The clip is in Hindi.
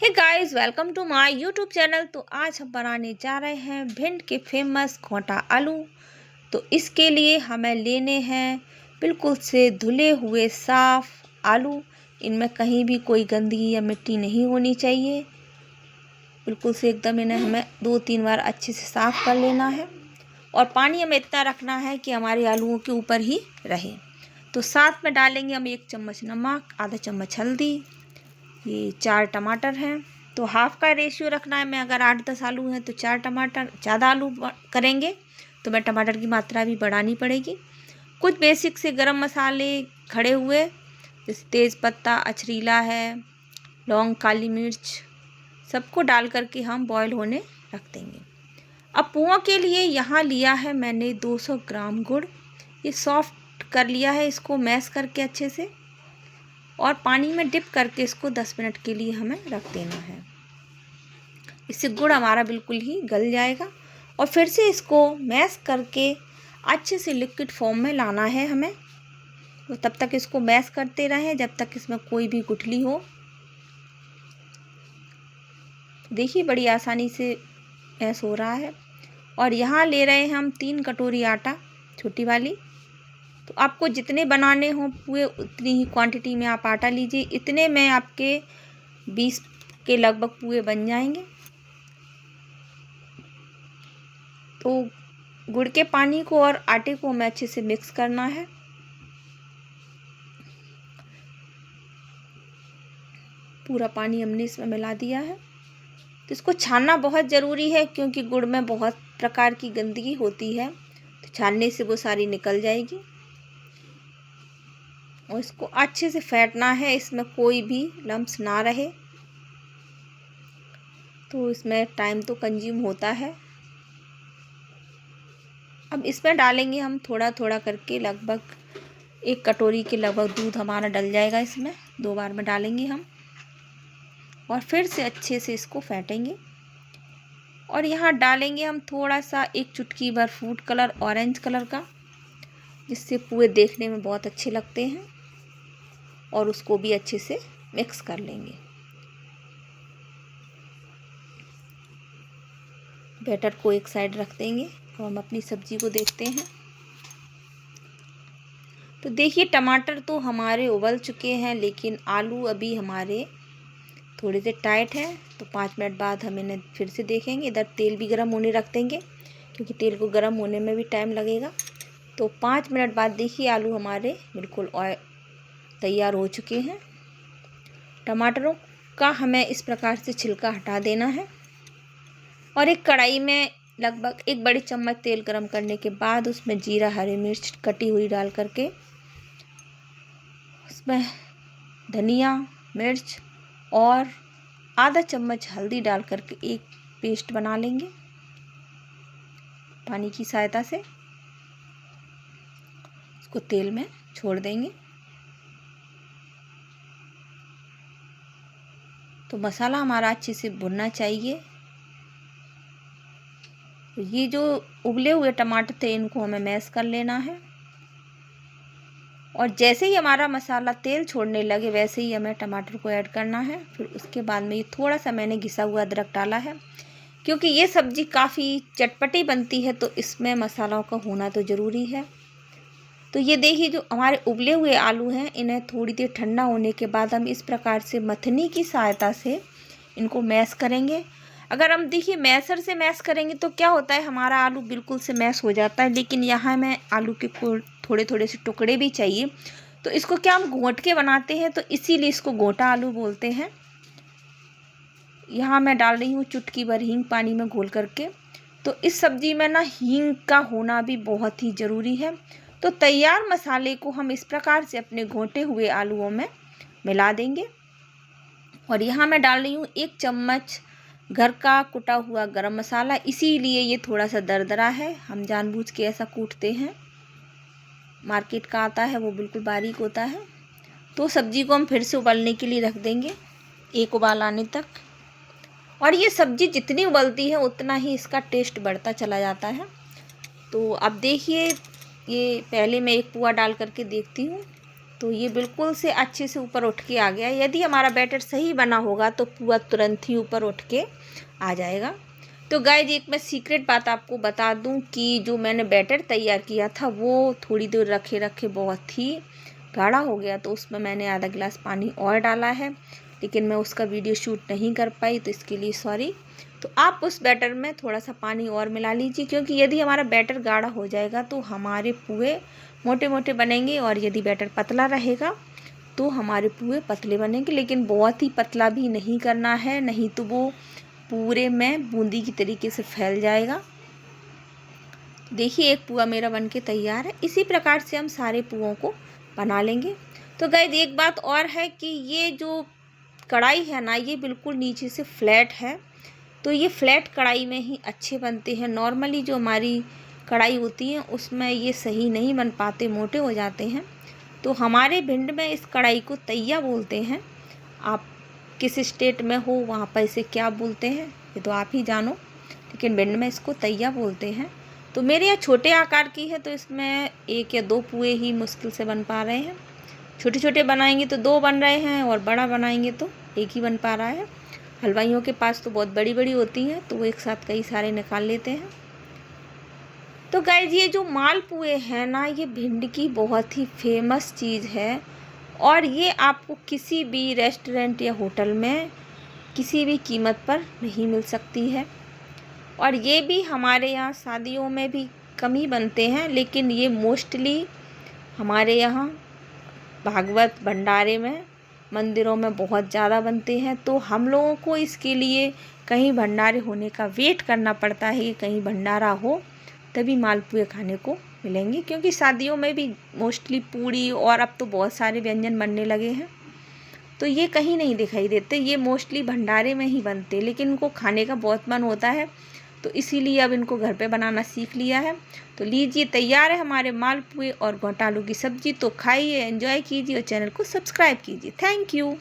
Hey guys, welcome to my YouTube channel. तो आज हम बनाने जा रहे हैं भिंड के फेमस घोंटा आलू। तो इसके लिए हमें लेने हैं बिल्कुल से धुले हुए साफ़ आलू। इनमें कहीं भी कोई गंदगी या मिट्टी नहीं होनी चाहिए। बिल्कुल से एकदम इन्हें हमें 2-3 बार अच्छे से साफ़ कर लेना है और पानी हमें इतना रखना है कि हमारे आलूओं के ऊपर ही रहे। तो साथ में डालेंगे हम 1 चम्मच नमक, आधा चम्मच हल्दी, ये 4 टमाटर हैं। तो हाफ़ का रेशियो रखना है। मैं अगर 8-10 आलू हैं तो 4 टमाटर, ज़्यादा आलू करेंगे तो मैं टमाटर की मात्रा भी बढ़ानी पड़ेगी। कुछ बेसिक से गरम मसाले खड़े हुए, जैसे तेज़ पत्ता, अचरीला है, लौंग, काली मिर्च, सबको डाल करके हम बॉईल होने रख देंगे। अब पुआ के लिए यहाँ लिया है मैंने 200 ग्राम गुड़। ये सॉफ्ट कर लिया है, इसको मैश करके अच्छे से, और पानी में डिप करके इसको 10 मिनट के लिए हमें रख देना है। इससे गुड़ हमारा बिल्कुल ही गल जाएगा और फिर से इसको मैश करके अच्छे से लिक्विड फॉर्म में लाना है हमें। तो तब तक इसको मैश करते रहें जब तक इसमें कोई भी गुठली हो। देखिए बड़ी आसानी से मैश हो रहा है। और यहाँ ले रहे हैं हम 3 कटोरी आटा, छोटी वाली। तो आपको जितने बनाने हों पूरे उतनी ही क्वांटिटी में आप आटा लीजिए। इतने में आपके 20 के लगभग पूरे बन जाएंगे। तो गुड़ के पानी को और आटे को हमें अच्छे से मिक्स करना है। पूरा पानी हमने इसमें मिला दिया है। तो इसको छानना बहुत ज़रूरी है क्योंकि गुड़ में बहुत प्रकार की गंदगी होती है। तो छानने से वो सारी निकल जाएगी और इसको अच्छे से फेंटना है, इसमें कोई भी लम्स ना रहे। तो इसमें टाइम तो कंज्यूम होता है। अब इसमें डालेंगे हम थोड़ा थोड़ा करके, लगभग 1 कटोरी के लगभग दूध हमारा डल जाएगा। इसमें 2 बार में डालेंगे हम और फिर से अच्छे से इसको फेंटेंगे। और यहाँ डालेंगे हम थोड़ा सा 1 चुटकी भर फूड कलर, ऑरेंज कलर का, जिससे पूरे देखने में बहुत अच्छे लगते हैं। और उसको भी अच्छे से मिक्स कर लेंगे। बैटर को एक साइड रख देंगे और हम अपनी सब्जी को देखते हैं। तो देखिए टमाटर तो हमारे उबल चुके हैं, लेकिन आलू अभी हमारे थोड़े से टाइट हैं। तो 5 मिनट बाद हम इन्हें फिर से देखेंगे। इधर तेल भी गर्म होने रख देंगे क्योंकि तेल को गर्म होने में भी टाइम लगेगा। तो 5 मिनट बाद देखिए आलू हमारे बिल्कुल तैयार हो चुके हैं। टमाटरों का हमें इस प्रकार से छिलका हटा देना है और एक कढ़ाई में लगभग 1 बड़ी चम्मच तेल गरम करने के बाद उसमें जीरा, हरी मिर्च कटी हुई डाल करके, उसमें धनिया, मिर्च और आधा चम्मच हल्दी डाल करके एक पेस्ट बना लेंगे पानी की सहायता से। इसको तेल में छोड़ देंगे। तो मसाला हमारा अच्छे से भुनना चाहिए। तो ये जो उबले हुए टमाटर थे इनको हमें मैश कर लेना है। और जैसे ही हमारा मसाला तेल छोड़ने लगे वैसे ही हमें टमाटर को ऐड करना है। फिर उसके बाद में ये थोड़ा सा मैंने घिसा हुआ अदरक डाला है क्योंकि ये सब्ज़ी काफ़ी चटपटी बनती है, तो इसमें मसालों का होना तो ज़रूरी है। तो ये देखिए जो हमारे उबले हुए आलू हैं, इन्हें थोड़ी देर ठंडा होने के बाद हम इस प्रकार से मथनी की सहायता से इनको मैश करेंगे। अगर हम देखिए मैशर से मैश करेंगे तो क्या होता है, हमारा आलू बिल्कुल से मैश हो जाता है। लेकिन यहाँ मैं आलू के थोड़े थोड़े से टुकड़े भी चाहिए। तो इसको क्या हम घोंट के बनाते हैं, तो इसीलिए इसको घोंटा आलू बोलते हैं। यहाँ मैं डाल रही हूँ चुटकी भर हींग पानी में घोल करके। तो इस सब्ज़ी में ना हींग का होना भी बहुत ही ज़रूरी है। तो तैयार मसाले को हम इस प्रकार से अपने घोंटे हुए आलूओं में मिला देंगे। और यहाँ मैं डाल रही हूँ 1 चम्मच घर का कुटा हुआ गरम मसाला। इसीलिए ये थोड़ा सा दरदरा है, हम जानबूझ के ऐसा कूटते हैं। मार्केट का आता है वो बिल्कुल बारीक होता है। तो सब्ज़ी को हम फिर से उबलने के लिए रख देंगे 1 उबाल आने तक। और ये सब्ज़ी जितनी उबलती है उतना ही इसका टेस्ट बढ़ता चला जाता है। तो अब देखिए ये पहले मैं 1 पुआ डाल करके देखती हूँ। तो ये बिल्कुल से अच्छे से ऊपर उठ के आ गया। यदि हमारा बैटर सही बना होगा तो पुआ तुरंत ही ऊपर उठ के आ जाएगा। तो गाइज एक मैं सीक्रेट बात आपको बता दूं कि जो मैंने बैटर तैयार किया था वो थोड़ी देर रखे रखे बहुत ही गाढ़ा हो गया, तो उसमें मैंने आधा गिलास पानी और डाला है, लेकिन मैं उसका वीडियो शूट नहीं कर पाई, तो इसके लिए सॉरी। तो आप उस बैटर में थोड़ा सा पानी और मिला लीजिए, क्योंकि यदि हमारा बैटर गाढ़ा हो जाएगा तो हमारे पुए मोटे मोटे बनेंगे, और यदि बैटर पतला रहेगा तो हमारे पुए पतले बनेंगे। लेकिन बहुत ही पतला भी नहीं करना है, नहीं तो वो पूरे में बूंदी की तरीके से फैल जाएगा। देखिए एक पुआ मेरा बनके तैयार है। इसी प्रकार से हम सारे पुओं को बना लेंगे। तो गाइस एक बात और है कि ये जो कढ़ाई है ना, ये बिल्कुल नीचे से फ्लैट है, तो ये फ्लैट कढ़ाई में ही अच्छे बनते हैं। नॉर्मली जो हमारी कढ़ाई होती है उसमें ये सही नहीं बन पाते, मोटे हो जाते हैं। तो हमारे भिंड में इस कढ़ाई को तैया बोलते हैं। आप किस स्टेट में हो वहाँ पर इसे क्या बोलते हैं ये तो आप ही जानो, लेकिन भिंड में इसको तैया बोलते हैं। तो मेरे यहाँ छोटे आकार की है, तो इसमें 1 या 2 पुए ही मुश्किल से बन पा रहे हैं। छोटे छोटे बनाएंगे तो 2 बन रहे हैं, और बड़ा बनाएंगे तो 1 ही बन पा रहा है। हलवाइयों के पास तो बहुत बड़ी बड़ी होती हैं, तो वो एक साथ कई सारे निकाल लेते हैं। तो गाइज ये जो मालपुए हैं ना, ये भिंड की बहुत ही फेमस चीज़ है, और ये आपको किसी भी रेस्टोरेंट या होटल में किसी भी कीमत पर नहीं मिल सकती है। और ये भी हमारे यहाँ शादियों में भी कम ही बनते हैं, लेकिन ये मोस्टली हमारे यहाँ भागवत भंडारे में, मंदिरों में बहुत ज़्यादा बनते हैं। तो हम लोगों को इसके लिए कहीं भंडारे होने का वेट करना पड़ता है कि कहीं भंडारा हो तभी मालपुए खाने को मिलेंगे, क्योंकि शादियों में भी मोस्टली पूड़ी और अब तो बहुत सारे व्यंजन बनने लगे हैं, तो ये कहीं नहीं दिखाई देते। ये मोस्टली भंडारे में ही बनते, लेकिन इनको खाने का बहुत मन होता है, तो इसीलिए अब इनको घर पे बनाना सीख लिया है। तो लीजिए तैयार है हमारे मालपुए और गोटा आलू की सब्ज़ी। तो खाइए, एंजॉय कीजिए और चैनल को सब्सक्राइब कीजिए। Thank you.